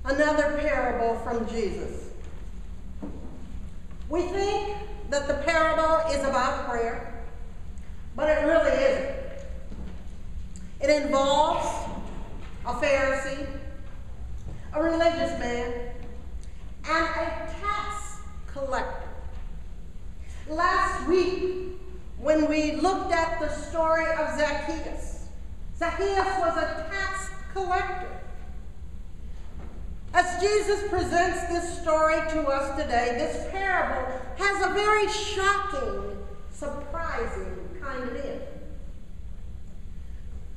another parable from Jesus. We think that the parable is about prayer, but it really isn't. It involves a Pharisee, a religious man, and a tax collector. Last week, when we looked at the story of Zacchaeus, Zacchaeus was a tax collector. As Jesus presents this story to us today, this parable has a very shocking, surprising kind of end.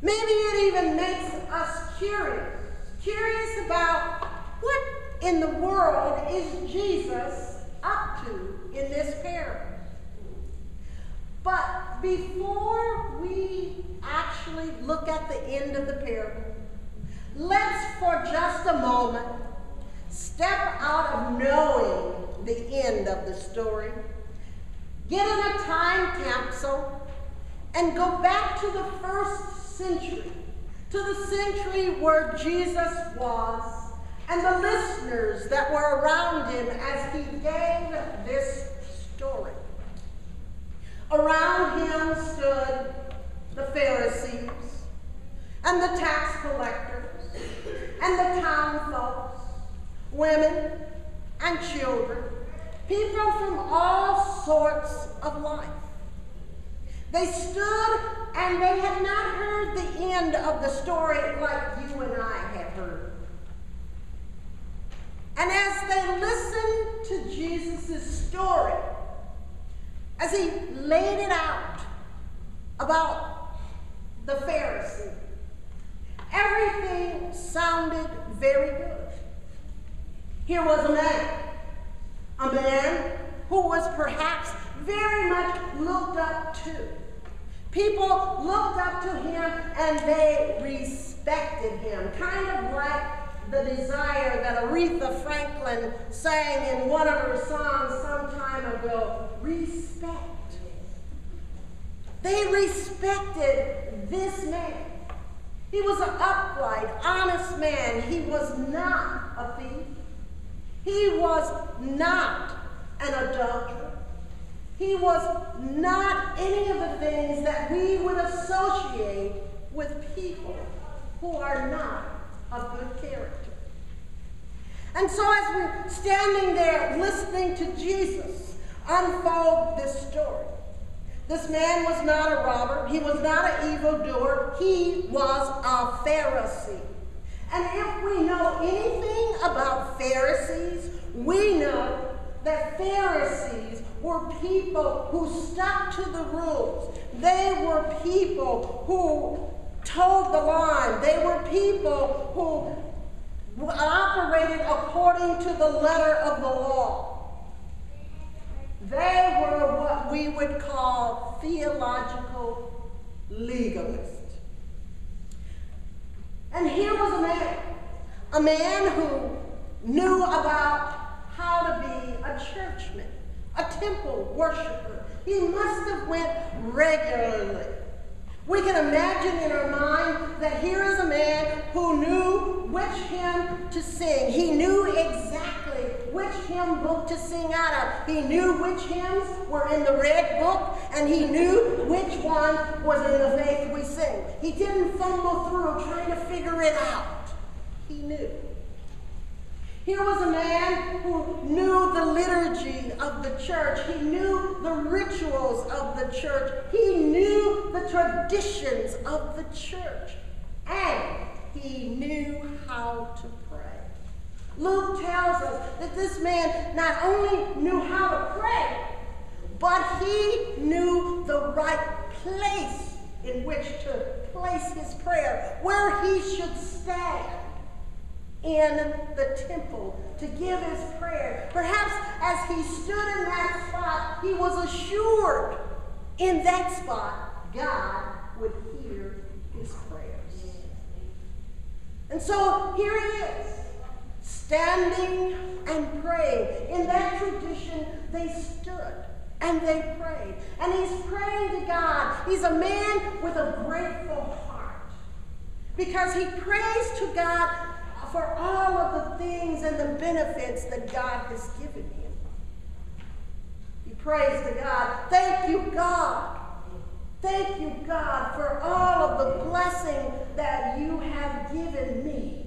Maybe it even makes us curious about what in the world is Jesus up to in this parable. But before we actually look at the end of the parable, let's for just a moment step out of knowing the end of the story, get in a time capsule, and go back to the first century, to the century where Jesus was, and the listeners that were around him as he gave this story. Around him stood the Pharisees, and the tax collectors, and the town folks, women and children, people from all sorts of life. They stood and they had not heard the end of the story like you and I had heard. And as they listened to Jesus' story, as he laid it out about the Pharisee, everything sounded very good. Here was a man who was perhaps very much looked up to. People looked up to him and they respected him, kind of like the desire that Aretha Franklin sang in one of her songs some time ago, respect. They respected this man. He was an upright, honest man. He was not a thief. He was not an adulterer. He was not any of the things that we would associate with people who are not of good character. And so as we're standing there listening to Jesus unfold this story, this man was not a robber. He was not an evildoer. He was a Pharisee. And if we know anything about Pharisees, we know that Pharisees were people who stuck to the rules. They were people who toed the line. They were people who operated according to the letter of the law. They were what we would call theological legalists. And here was a man who knew about how to be a churchman, a temple worshiper. He must have went regularly. We can imagine in our mind that here is a man who knew which hymn to sing. He knew exactly which hymn book to sing out of. He knew which hymns were in the red book, and he knew which one was in the Faith We Sing. He didn't fumble through trying to figure it out. He knew. Here was a man who knew the liturgy of the church. He knew the rituals of the church. He knew the traditions of the church. And he knew how to pray. Luke tells us that this man not only knew how to pray, but he knew the right place in which to place his prayer, where he should stand in the temple to give his prayer. Perhaps as he stood in that spot, he was assured in that spot God would hear his prayers. And so here he is, standing and praying. In that tradition, they stood and they prayed. And he's praying to God. He's a man with a grateful heart, because he prays to God for all of the things and the benefits that God has given him. He prays to God, thank you, God. Thank you, God, for all of the blessing that you have given me.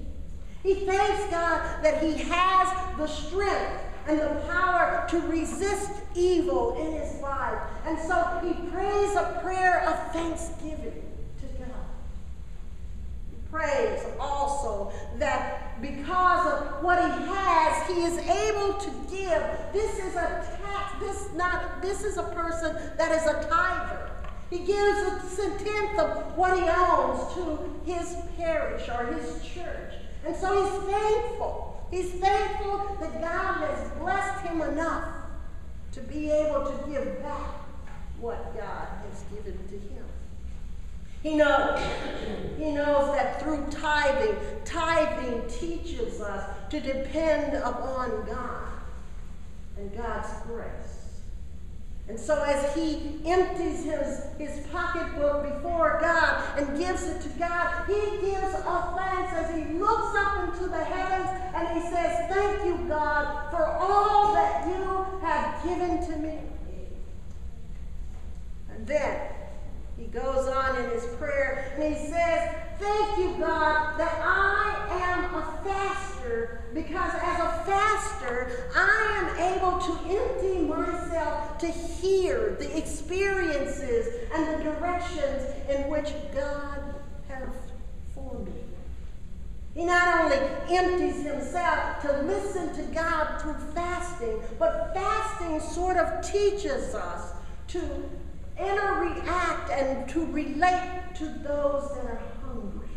He thanks God that he has the strength and the power to resist evil in his life. And so he prays a prayer of thanksgiving to God. He prays also that because of what he has, he is able to give. This is a tax. This is a person that is a tither. He gives a tenth of what he owns to his parish or his church. And so he's thankful. He's thankful that God has blessed him enough to be able to give back what God has given to him. He knows that through tithing teaches us to depend upon God and God's grace. And so as he empties his pocketbook before God and gives it to God, he gives a thanks as he looks up into the heavens and he says, thank you, God, for all that you have given to me. And then he goes on in his prayer and he says, thank you, God, that I am a faster, because as a faster, I am able to empty myself to hear the experiences and the directions in which God has for me. He not only empties himself to listen to God through fasting, but fasting sort of teaches us to interact and to relate to those that are hungry.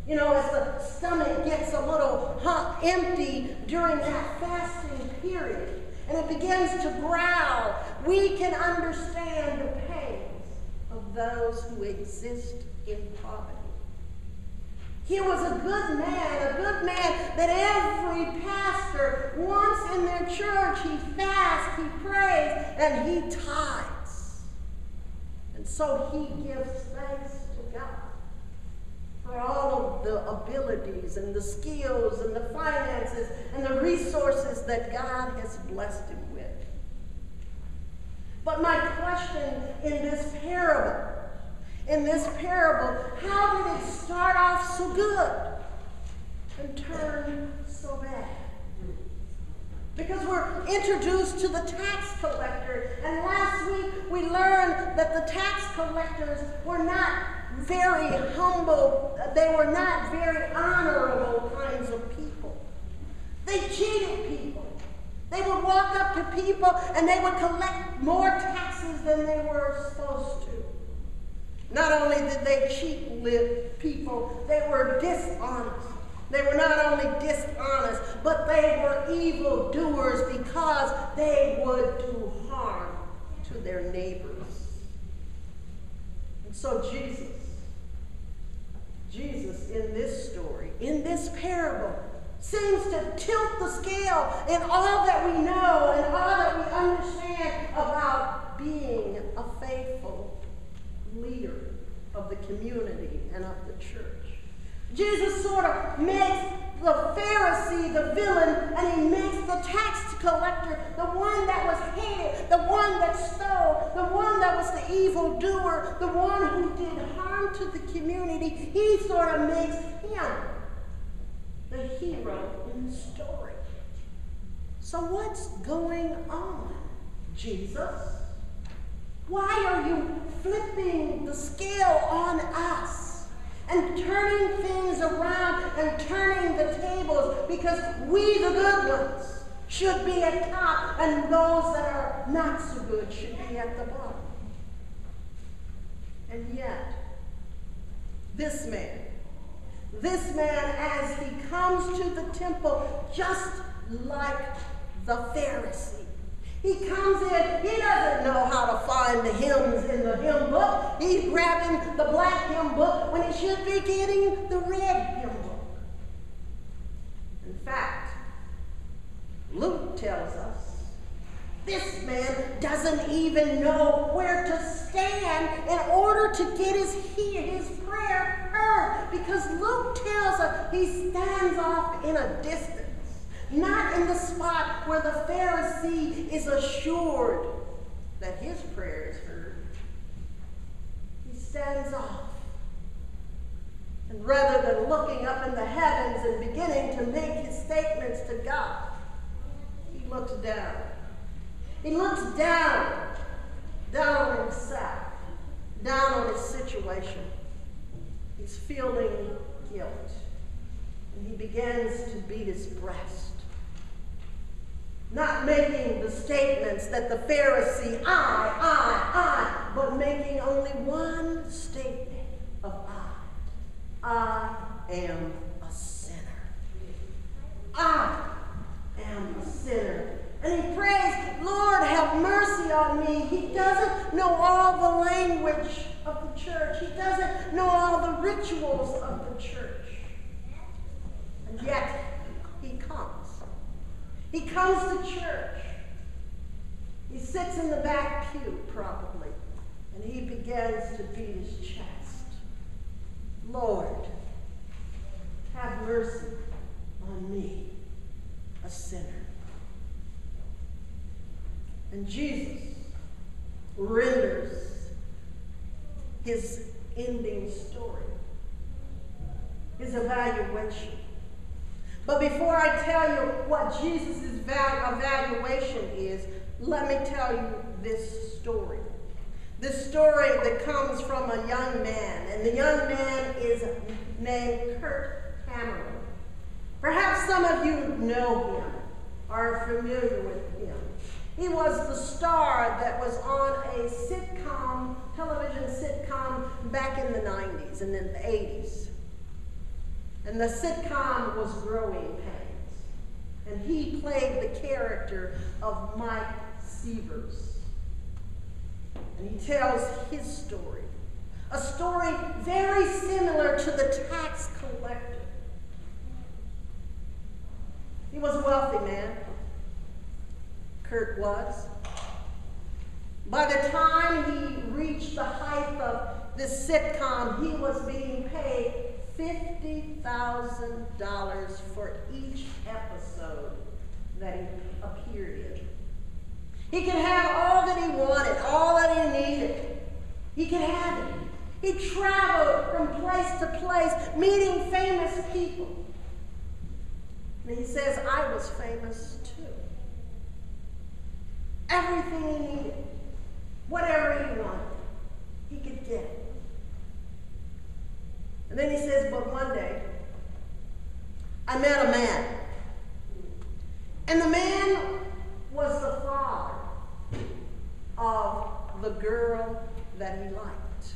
You know, as the stomach gets a little empty during that fasting period, and it begins to growl, we can understand the pains of those who exist in poverty. He was a good man that every pastor, once in their church, he fasts, he prays, and he tithes. And so he gives thanks to God for all of the abilities and the skills and the finances and the resources that God has blessed him with. But my question in this parable, how did it start off so good and turn so bad? Because we're introduced to the tax collector, and last week we learned that the tax collectors were not very humble, they were not very honorable kinds of people. They cheated people. They would walk up to people and they would collect more taxes than they were supposed to. Not only did they cheat people, they were dishonest. They were not only dishonest, but they were evildoers because they would do harm to their neighbors. And so Jesus in this story, in this parable, seems to tilt the scale in all that we know and all that we understand about being a faithful leader of the community and of the church. Jesus sort of makes the Pharisee the villain, and he makes the tax collector the one that was hated, the one that stole, the one that was the evildoer, the one who did harm to the community. He sort of makes him the hero in the story. So what's going on, Jesus? Why are you flipping the scale on us and turning things around and turning the tables, because we, the good ones, should be at top and those that are not so good should be at the bottom? And yet, this man, as he comes to the temple, just like the Pharisee, he comes in, he doesn't know how to find the hymns in the hymn book. He's grabbing the black hymn book when he should be getting the red hymn book. In fact, Luke tells us this man doesn't even know where to stand in order to get his prayer heard, because Luke tells he stands off in a distance, not in the spot where the Pharisee is assured that his prayer is heard. He stands off. And rather than looking up in the heavens and beginning to make his statements to God, he looks down. He looks down on himself, down on his situation. He's feeling guilt. And he begins to beat his breast. Not making the statements that the Pharisee, I, but making only one statement of I am a sinner. I am a sinner. And he prays, Lord, have mercy on me. He doesn't know all the language of the church. He doesn't know all the rituals of the church. And yet, he comes. He comes to church. He sits in the back pew, probably, and he begins to beat his chest. Lord, have mercy on me, a sinner. And Jesus renders his ending story, his evaluation. But before I tell you what Jesus' evaluation is, let me tell you this story. This story that comes from a young man, and the young man is named Kurt Cameron. Perhaps some of you know him, are familiar with him. He was the star that was on a sitcom, television sitcom back in the 90s and in the 80s. And the sitcom was Growing Pains. And he played the character of Mike Severs. And he tells his story. A story very similar to the tax collector. He was a wealthy man. Kurt was. By the time he reached the height of this sitcom, he was being paid $50,000 for each episode that he appeared in. He could have all that he wanted, all that he needed. He could have it. He traveled from place to place, meeting famous people. And he says, I was famous too. Everything he needed, whatever he wanted, he could get it. And then he says, but one day, I met a man. And the man was the father of the girl that he liked.